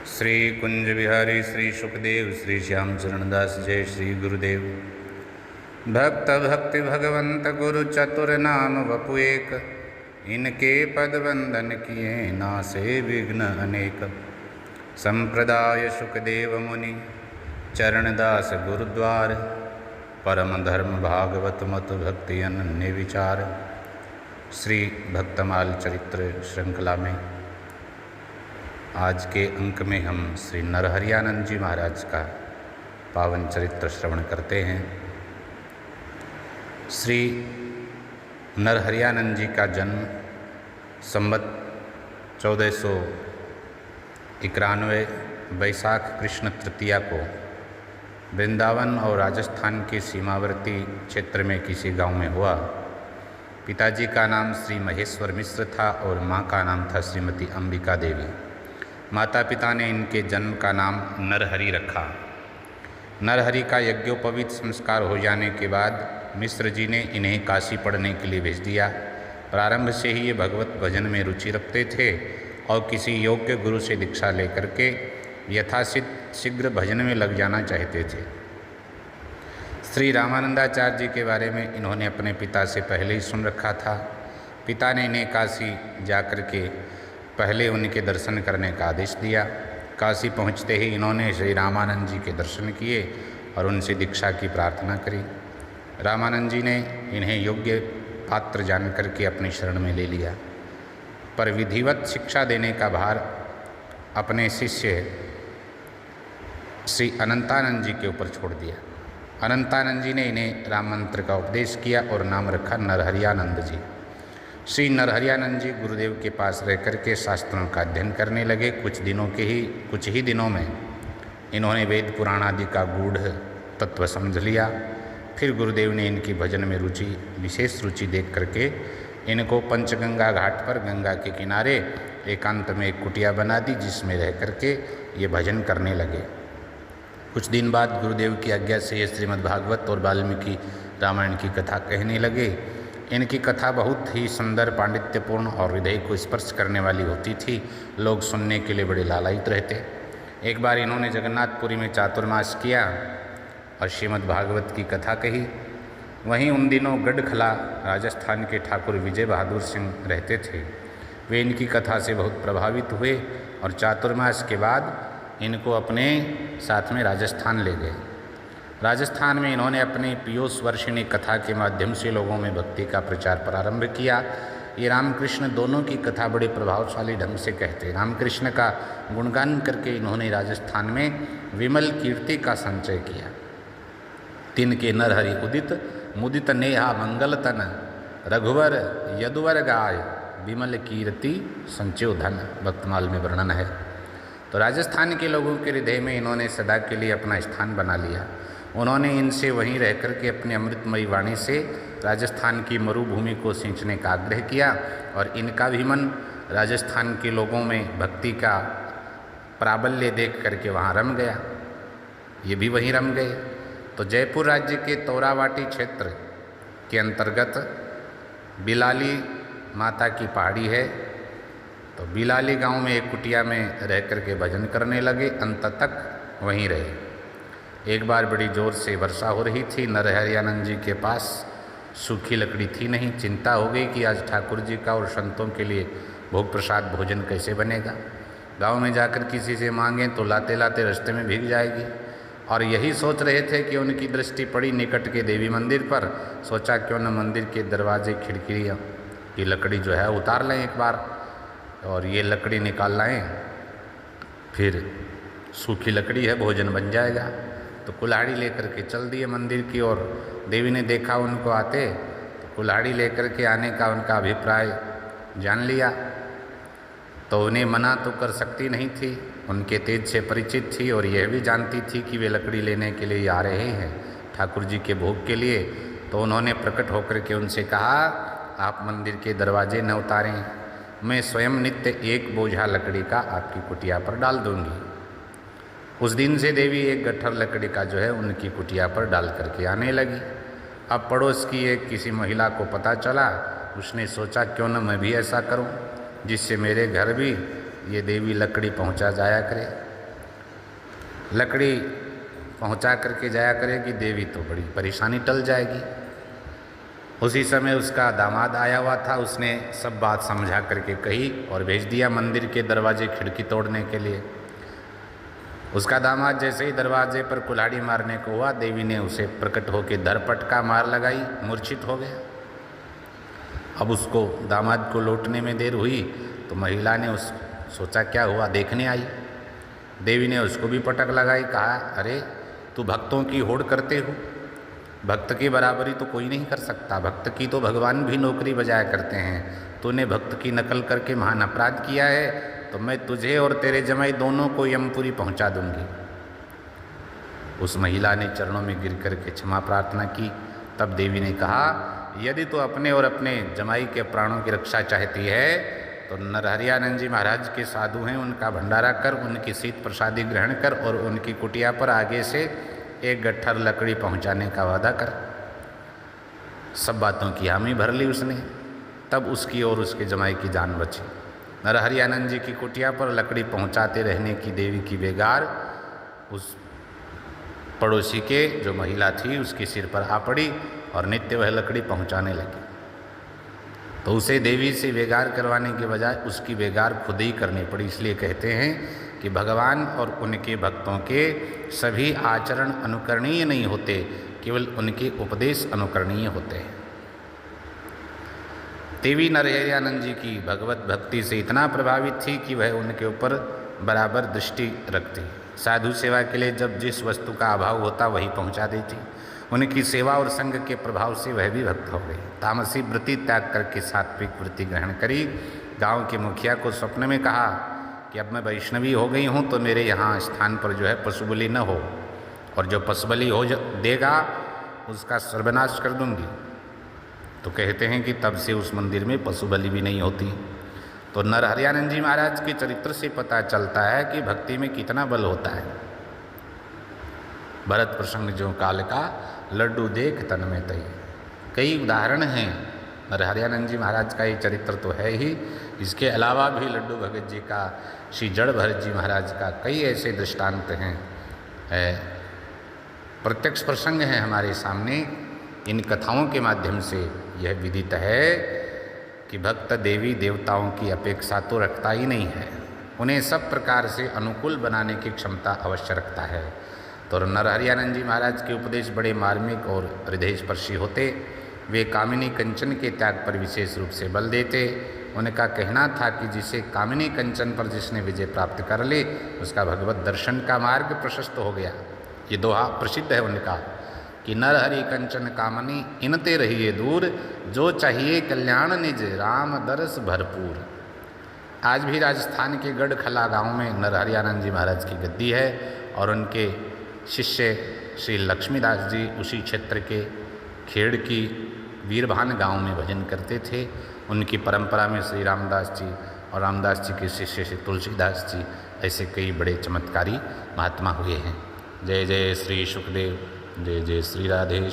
श्री कुंज बिहारी श्री सुखदेव श्री श्याम चरणदास जय श्री गुरुदेव। भक्त भक्ति भगवंत गुरु चतुर नाम वपु एक, इनके पद वंदन किए नासे विघ्न अनेक। संप्रदाय सुखदेव मुनि चरणदास गुरुद्वार, परम धर्म भागवत मत भक्ति अनन्य विचार। श्री भक्तमाल चरित्र श्रृंखला में आज के अंक में हम श्री नरहरियानंद जी महाराज का पावन चरित्र श्रवण करते हैं। श्री नरहरियानंद जी का जन्म संवत 1491 वैशाख कृष्ण तृतीया को वृंदावन और राजस्थान के सीमावर्ती क्षेत्र में किसी गांव में हुआ। पिताजी का नाम श्री महेश्वर मिश्र था और माँ का नाम था श्रीमती अंबिका देवी। माता पिता ने इनके जन्म का नाम नरहरि रखा। नरहरि का यज्ञोपवीत संस्कार हो जाने के बाद मिश्र जी ने इन्हें काशी पढ़ने के लिए भेज दिया। प्रारंभ से ही ये भगवत भजन में रुचि रखते थे और किसी योग्य गुरु से दीक्षा लेकर के शीघ्र भजन में लग जाना चाहते थे। श्री रामानंदाचार्य जी के बारे में इन्होंने अपने पिता से पहले ही सुन रखा था। पिता ने इन्हें काशी जाकर के पहले उनके दर्शन करने का आदेश दिया। काशी पहुंचते ही इन्होंने श्री रामानंद जी के दर्शन किए और उनसे दीक्षा की प्रार्थना करी। रामानंद जी ने इन्हें योग्य पात्र जान करके अपनी शरण में ले लिया, पर विधिवत शिक्षा देने का भार अपने शिष्य श्री अनंतानंद जी के ऊपर छोड़ दिया। अनंतानंद जी ने इन्हें राम मंत्र का उपदेश किया और नाम रखा नरहरियानंद जी। श्री नरहरियानंद जी गुरुदेव के पास रह कर के शास्त्रों का अध्ययन करने लगे। कुछ ही दिनों में इन्होंने वेद पुराण आदि का गूढ़ तत्व समझ लिया। फिर गुरुदेव ने इनकी भजन में विशेष रुचि देख करके इनको पंचगंगा घाट पर गंगा के किनारे एकांत में एक कुटिया बना दी, जिसमें रह करके ये भजन करने लगे। कुछ दिन बाद गुरुदेव की आज्ञा से ये श्रीमद् भागवत और वाल्मीकि रामायण की कथा कहने लगे। इनकी कथा बहुत ही सुंदर, पांडित्यपूर्ण और हृदय को स्पर्श करने वाली होती थी। लोग सुनने के लिए बड़े लालायित रहते। एक बार इन्होंने जगन्नाथपुरी में चातुर्मास किया और श्रीमद् भागवत की कथा कही। वहीं उन दिनों गढ़खला राजस्थान के ठाकुर विजय बहादुर सिंह रहते थे। वे इनकी कथा से बहुत प्रभावित हुए और चातुर्मास के बाद इनको अपने साथ में राजस्थान ले गए। राजस्थान में इन्होंने अपनी पीयूष वर्षिणी कथा के माध्यम से लोगों में भक्ति का प्रचार प्रारंभ किया। ये रामकृष्ण दोनों की कथा बड़े प्रभावशाली ढंग से कहते। रामकृष्ण का गुणगान करके इन्होंने राजस्थान में विमल कीर्ति का संचय किया। तिनके नरहरि उदित मुदित नेहा मंगल तन, रघुवर यदुवर गाय, विमल कीर्ति संचयो धन, भक्तमाल में वर्णन है। तो राजस्थान के लोगों के हृदय में इन्होंने सदा के लिए अपना स्थान बना लिया। उन्होंने इनसे वहीं रह कर के अपनी अमृतमयी वाणी से राजस्थान की मरुभूमि को सींचने का आग्रह किया और इनका भी मन राजस्थान के लोगों में भक्ति का प्राबल्य देख करके वहाँ रम गया। ये भी वहीं रम गए। तो जयपुर राज्य के तोरावाटी क्षेत्र के अंतर्गत बिलाली माता की पहाड़ी है। तो बिलाली गांव में एक कुटिया में रह कर के भजन करने लगे। अंत तक वहीं रहे। एक बार बड़ी जोर से वर्षा हो रही थी। नरहरियानंद जी के पास सूखी लकड़ी थी नहीं। चिंता हो गई कि आज ठाकुर जी का और संतों के लिए भोग प्रसाद भोजन कैसे बनेगा। गांव में जाकर किसी से मांगें तो लाते लाते रास्ते में भीग जाएगी। और यही सोच रहे थे कि उनकी दृष्टि पड़ी निकट के देवी मंदिर पर। सोचा क्यों न मंदिर के दरवाजे खिड़कियाँ की लकड़ी जो है उतार लें एक बार, और ये लकड़ी निकाल लाएँ, फिर सूखी लकड़ी है, भोजन बन जाएगा। तो कुल्हाड़ी लेकर के चल दिए मंदिर की ओर। देवी ने देखा उनको आते तो कुल्हाड़ी लेकर के आने का उनका अभिप्राय जान लिया। तो उन्हें मना तो कर सकती नहीं थी, उनके तेज से परिचित थी और यह भी जानती थी कि वे लकड़ी लेने के लिए आ रहे हैं ठाकुर जी के भोग के लिए। तो उन्होंने प्रकट होकर के उनसे कहा, आप मंदिर के दरवाजे न उतारें, मैं स्वयं नित्य एक बोझा लकड़ी का आपकी कुटिया पर डाल दूंगी। उस दिन से देवी एक गट्ठर लकड़ी का जो है उनकी कुटिया पर डाल करके आने लगी। अब पड़ोस की एक किसी महिला को पता चला। उसने सोचा क्यों न मैं भी ऐसा करूं, जिससे मेरे घर भी ये देवी लकड़ी पहुंचा जाया करे। लकड़ी पहुंचा करके जाया करेगी देवी तो बड़ी परेशानी टल जाएगी। उसी समय उसका दामाद आया हुआ था, उसने सब बात समझा करके कही और भेज दिया मंदिर के दरवाजे खिड़की तोड़ने के लिए। उसका दामाद जैसे ही दरवाजे पर कुल्हाड़ी मारने को हुआ, देवी ने उसे प्रकट होकर धरपटका मार लगाई, मूर्छित हो गया। अब उसको दामाद को लौटने में देर हुई तो महिला ने सोचा क्या हुआ देखने आई। देवी ने उसको भी पटक लगाई, कहा अरे तू भक्तों की होड़ करते हो, भक्त की बराबरी तो कोई नहीं कर सकता, भक्त की तो भगवान भी नौकरी बजाया करते हैं, तूने भक्त की नकल करके महान अपराध किया है, तो मैं तुझे और तेरे जमाई दोनों को यमपुरी पहुंचा दूंगी। उस महिला ने चरणों में गिर करके क्षमा प्रार्थना की। तब देवी ने कहा यदि तू अपने और अपने जमाई के प्राणों की रक्षा चाहती है तो नरहरियानंद जी महाराज के साधु हैं, उनका भंडारा कर, उनकी शीत प्रसादी ग्रहण कर और उनकी कुटिया पर आगे से एक गट्ठर लकड़ी पहुंचाने का वादा कर। सब बातों की हामी भर ली उसने। तब उसकी और उसके जमाई की जान बची। नरहरियानंद जी की कुटिया पर लकड़ी पहुंचाते रहने की देवी की बेगार उस पड़ोसी के जो महिला थी उसके सिर पर आ पड़ी और नित्य वह लकड़ी पहुंचाने लगी। तो उसे देवी से बेगार करवाने के बजाय उसकी बेगार खुद ही करनी पड़ी। इसलिए कहते हैं कि भगवान और उनके भक्तों के सभी आचरण अनुकरणीय नहीं होते, केवल उनके उपदेश अनुकरणीय होते हैं। देवी नरहरियानंद जी की भगवत भक्ति से इतना प्रभावित थी कि वह उनके ऊपर बराबर दृष्टि रखती। साधु सेवा के लिए जब जिस वस्तु का अभाव होता वही पहुंचा देती। उनकी सेवा और संग के प्रभाव से वह भी भक्त हो गई। तामसी वृत्ति त्याग करके सात्विक वृत्ति ग्रहण करी। गांव के मुखिया को स्वप्न में कहा कि अब मैं वैष्णवी हो गई हूँ तो मेरे यहाँ स्थान पर जो है पशु बलि न हो, और जो पशु बलि हो देगा उसका सर्वनाश कर दूंगी। तो कहते हैं कि तब से उस मंदिर में पशु बलि भी नहीं होती। तो नरहरियानंद जी महाराज के चरित्र से पता चलता है कि भक्ति में कितना बल होता है। भरत प्रसंग जो काल का लड्डू देख तन में तई, कई उदाहरण हैं। नरहरियानंद जी महाराज का ये चरित्र तो है ही, इसके अलावा भी लड्डू भगत जी का, श्री जड़ भरत जी महाराज का कई ऐसे दृष्टांत हैं, प्रत्यक्ष प्रसंग हैं हमारे सामने। इन कथाओं के माध्यम से यह विदित है कि भक्त देवी देवताओं की अपेक्षा तो रखता ही नहीं है, उन्हें सब प्रकार से अनुकूल बनाने की क्षमता अवश्य रखता है। तो नरहरियानंद जी महाराज के उपदेश बड़े मार्मिक और हृदयस्पर्शी होते। वे कामिनी कंचन के त्याग पर विशेष रूप से बल देते। उनका कहना था कि जिसे कामिनी कंचन पर जिसने विजय प्राप्त कर ले उसका भगवत दर्शन का मार्ग प्रशस्त हो गया। ये दोहा प्रसिद्ध है उनका कि नरहरि कंचन कामनी इनते रहिए दूर, जो चाहिए कल्याण निज राम दरस भरपूर। आज भी राजस्थान के गढ़खला गांव में नरहरियानंद जी महाराज की गद्दी है और उनके शिष्य श्री लक्ष्मीदास जी उसी क्षेत्र के खेड़ की वीरभान गांव में भजन करते थे। उनकी परंपरा में श्री रामदास जी और रामदास जी के शिष्य श्री तुलसीदास जी ऐसे कई बड़े चमत्कारी महात्मा हुए हैं। जय जय श्री सुखदेव, जय जय श्री राधे।